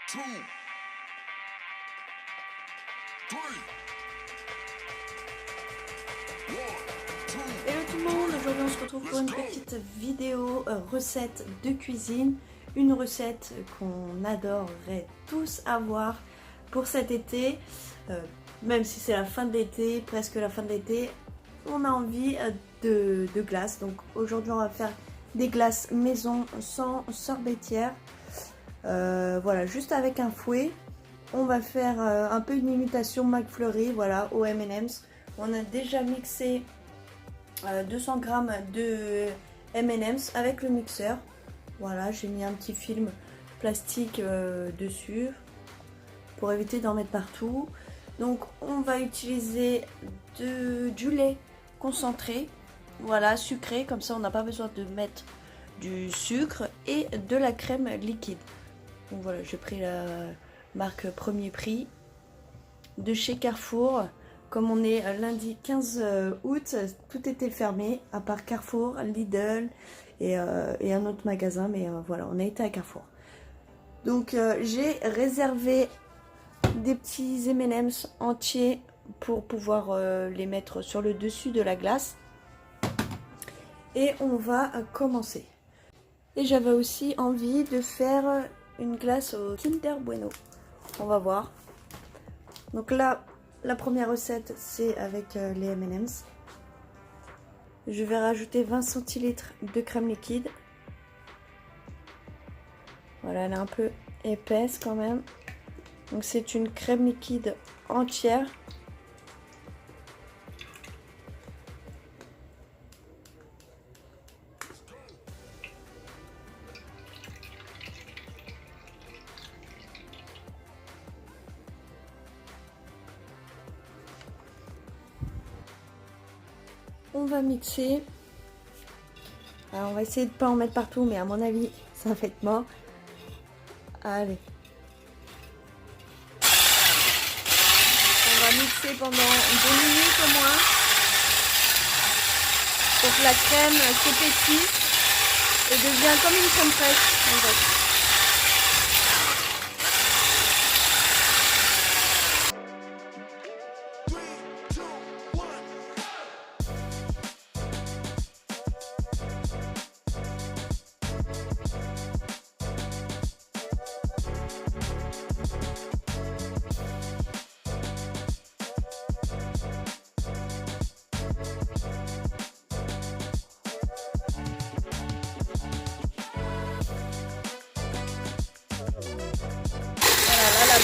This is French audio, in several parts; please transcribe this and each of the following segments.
two, three. Hello tout le monde, aujourd'hui on se retrouve pour une petite vidéo recette de cuisine. Une recette qu'on adorerait tous avoir pour cet été. Même si c'est la fin de l'été, presque la fin de l'été, on a envie de glace. Donc aujourd'hui on va faire des glaces maison sans sorbetière. Voilà, juste avec un fouet. On va faire un peu une imitation McFlurry, voilà, au M&M's. On a déjà mixé 200 g de M&M's avec le mixeur. Voilà, j'ai mis un petit film plastique dessus pour éviter d'en mettre partout. Donc on va utiliser du lait concentré, voilà, sucré, comme ça on n'a pas besoin de mettre du sucre, et de la crème liquide. Donc voilà, j'ai pris la marque Premier Prix de chez Carrefour. Comme on est lundi 15 août, tout était fermé à part Carrefour, Lidl et un autre magasin, mais voilà, on a été à Carrefour. Donc j'ai réservé des petits M&M's entiers pour pouvoir les mettre sur le dessus de la glace. Et on va commencer. Et j'avais aussi envie de faire une glace au Kinder Bueno. On va voir. Donc là, la première recette, c'est avec les M&M's. Je vais rajouter 20 centilitres de crème liquide. Voilà, elle est un peu épaisse quand même. Donc c'est une crème liquide entière. On va mixer. Alors on va essayer de ne pas en mettre partout, mais à mon avis ça va être mort. Allez. On va mixer pendant 2 minutes au moins pour que la crème s'épaississe et devient comme une crème fraîche en fait.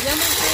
Bien monté.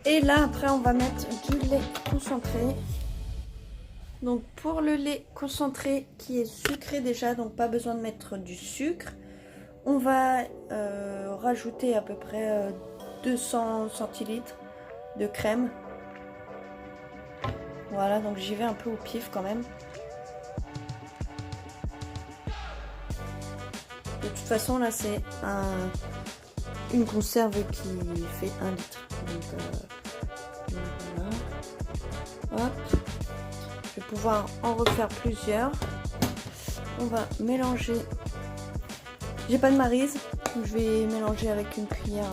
Et là après on va mettre du lait concentré. Donc pour le lait concentré qui est sucré déjà, donc pas besoin de mettre du sucre, on va rajouter à peu près 200 centilitres de crème. Voilà, donc j'y vais un peu au pif quand même. De toute façon là c'est une conserve qui fait 1 litre. Donc voilà. Hop. Je vais pouvoir en refaire plusieurs. On va mélanger. J'ai pas de maryse, donc je vais mélanger avec une cuillère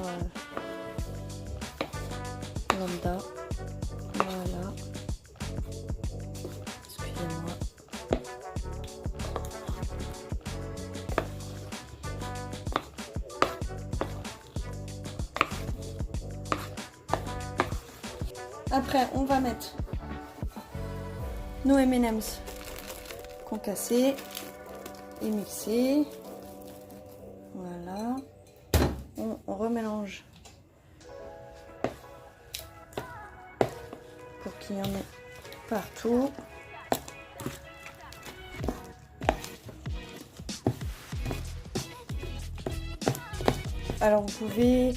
lambda. Voilà. Excusez-moi. Après, on va mettre nos M&M's concassés et mixés. Voilà. On remélange pour qu'il y en ait partout. Alors vous pouvez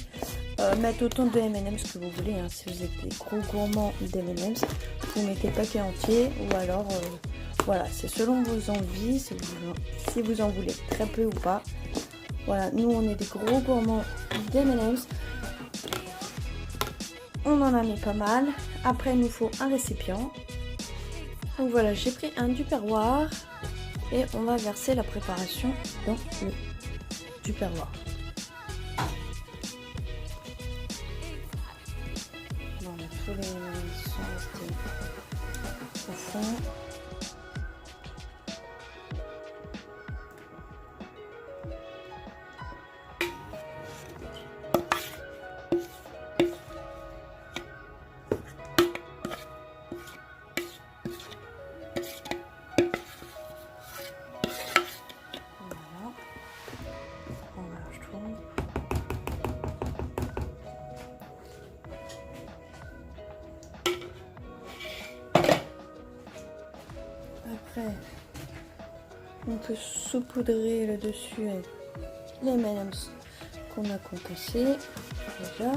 mettre autant de M&M's que vous voulez, hein. Si vous êtes des gros gourmands d'M&M's, vous mettez le paquet entier, ou alors voilà, c'est selon vos envies, si vous en voulez très peu ou pas. Voilà, nous on est des gros gourmands d'M&M's. On en a mis pas mal. Après il nous faut un récipient. Donc voilà, j'ai pris un tupperware et on va verser la préparation dans le tupperware. Non, mais tous les sont restés au fond. Après, on peut saupoudrer le dessus avec les M&M's qu'on a concassés déjà.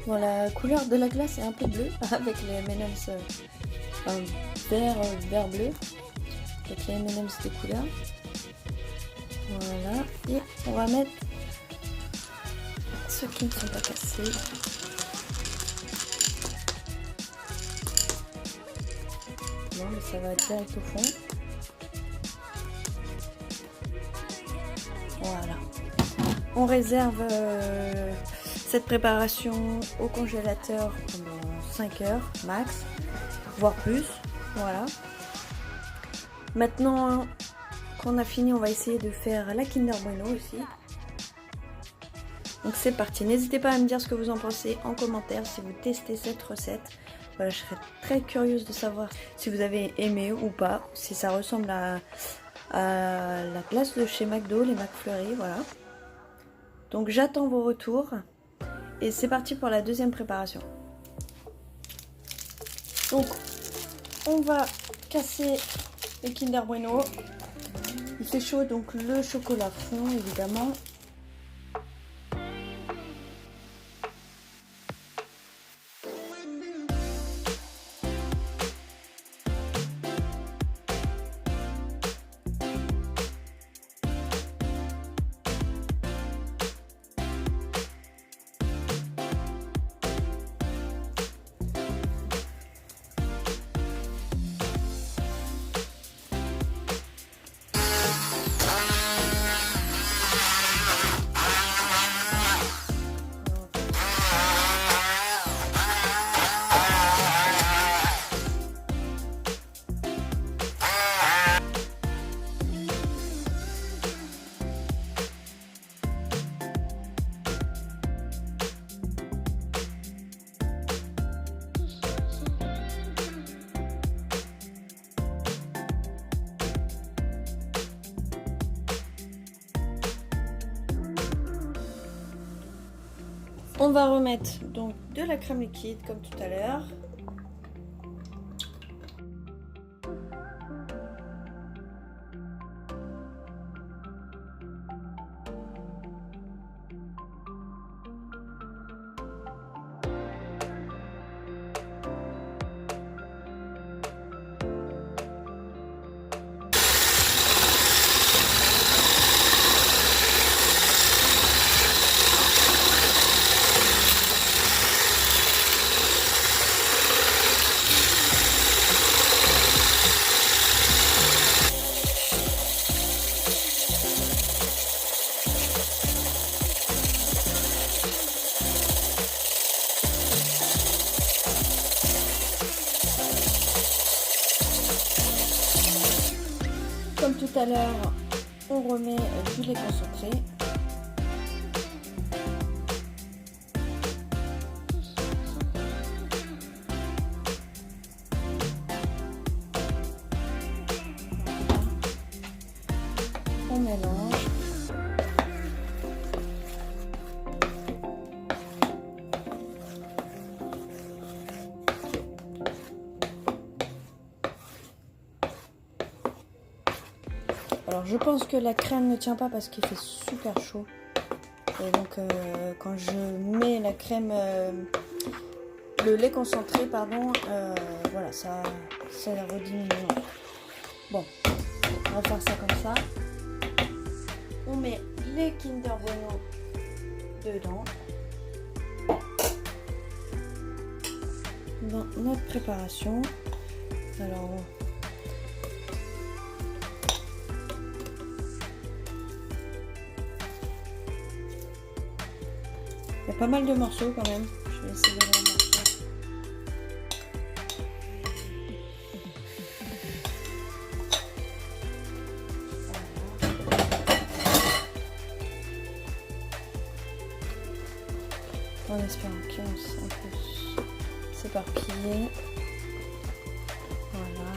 Bon, la couleur de la glace est un peu bleue avec les M&M's vert bleu avec les M&M's de couleur. Voilà, et on va mettre ceux qui ne sont pas cassés. Non, mais ça va direct au fond. Voilà. On réserve cette préparation au congélateur pendant 5 heures max, voire plus. Voilà. Maintenant qu'on a fini, on va essayer de faire la Kinder Bueno aussi. Donc c'est parti. N'hésitez pas à me dire ce que vous en pensez en commentaire si vous testez cette recette. Voilà, je serais très curieuse de savoir si vous avez aimé ou pas, si ça ressemble à la glace de chez McDo, les McFlurry, voilà. Donc j'attends vos retours et c'est parti pour la deuxième préparation. Donc on va casser les Kinder Bueno. Il fait chaud, donc le chocolat fond évidemment. On va remettre donc de la crème liquide comme tout à l'heure. Comme tout à l'heure, on remet du lait concentré. On mélange. Alors je pense que la crème ne tient pas parce qu'il fait super chaud. Et donc quand je mets la crème, le lait concentré, pardon, voilà, ça rediminue. Bon, on va faire ça comme ça. On met les Kinder Bueno dedans. Dans notre préparation. Alors, il y a pas mal de morceaux quand même. Je vais essayer de les morceaux. En espérant qu'ils vont un peu s'éparpiller. Voilà.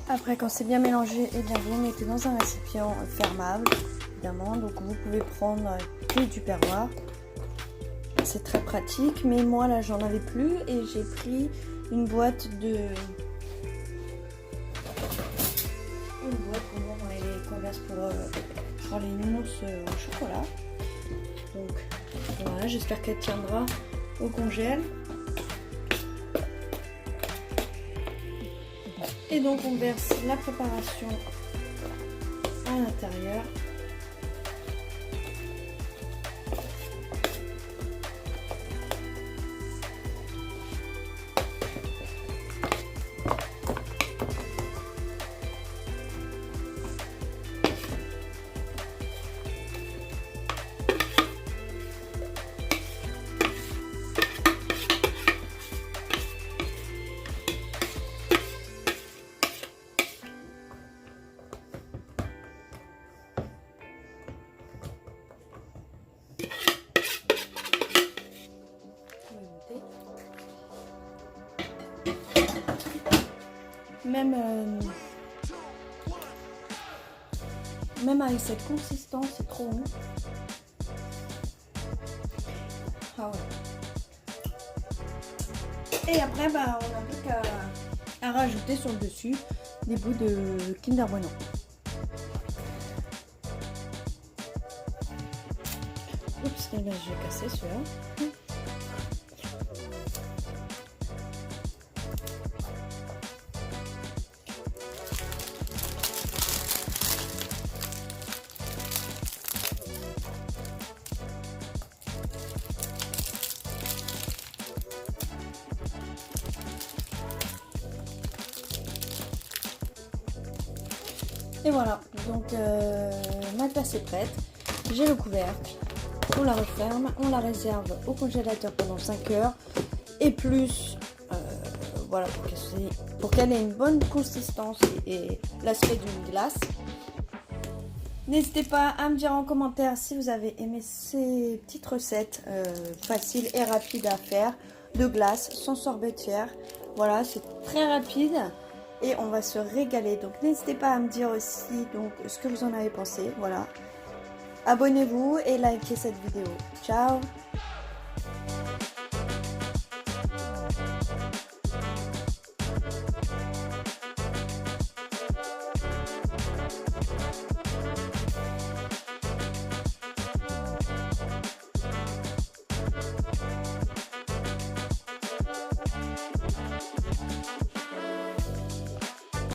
Après, quand c'est bien mélangé, eh bien, vous mettez dans un récipient fermable, évidemment. Donc, vous pouvez prendre du Tupperware. C'est très pratique, mais moi, là, j'en avais plus et j'ai pris une boîte qu'on met dans les converses pour les mousses au chocolat. Donc, voilà, j'espère qu'elle tiendra au congèle. Et donc on verse la préparation à l'intérieur. Même avec cette consistance, c'est trop bon. Ah ouais. Et après, bah, on n'a plus qu'à rajouter sur le dessus des bouts de Kinder Bueno. Oups, là, j'ai cassé celui-là. Et voilà, donc ma tasse est prête, j'ai le couvercle, on la referme, on la réserve au congélateur pendant 5 heures et plus, voilà, pour qu'elle ait une bonne consistance et l'aspect d'une glace. N'hésitez pas à me dire en commentaire si vous avez aimé ces petites recettes faciles et rapides à faire de glace sans sorbetière. Voilà, c'est très rapide. Et on va se régaler. Donc n'hésitez pas à me dire aussi donc, ce que vous en avez pensé. Voilà. Abonnez-vous et likez cette vidéo. Ciao!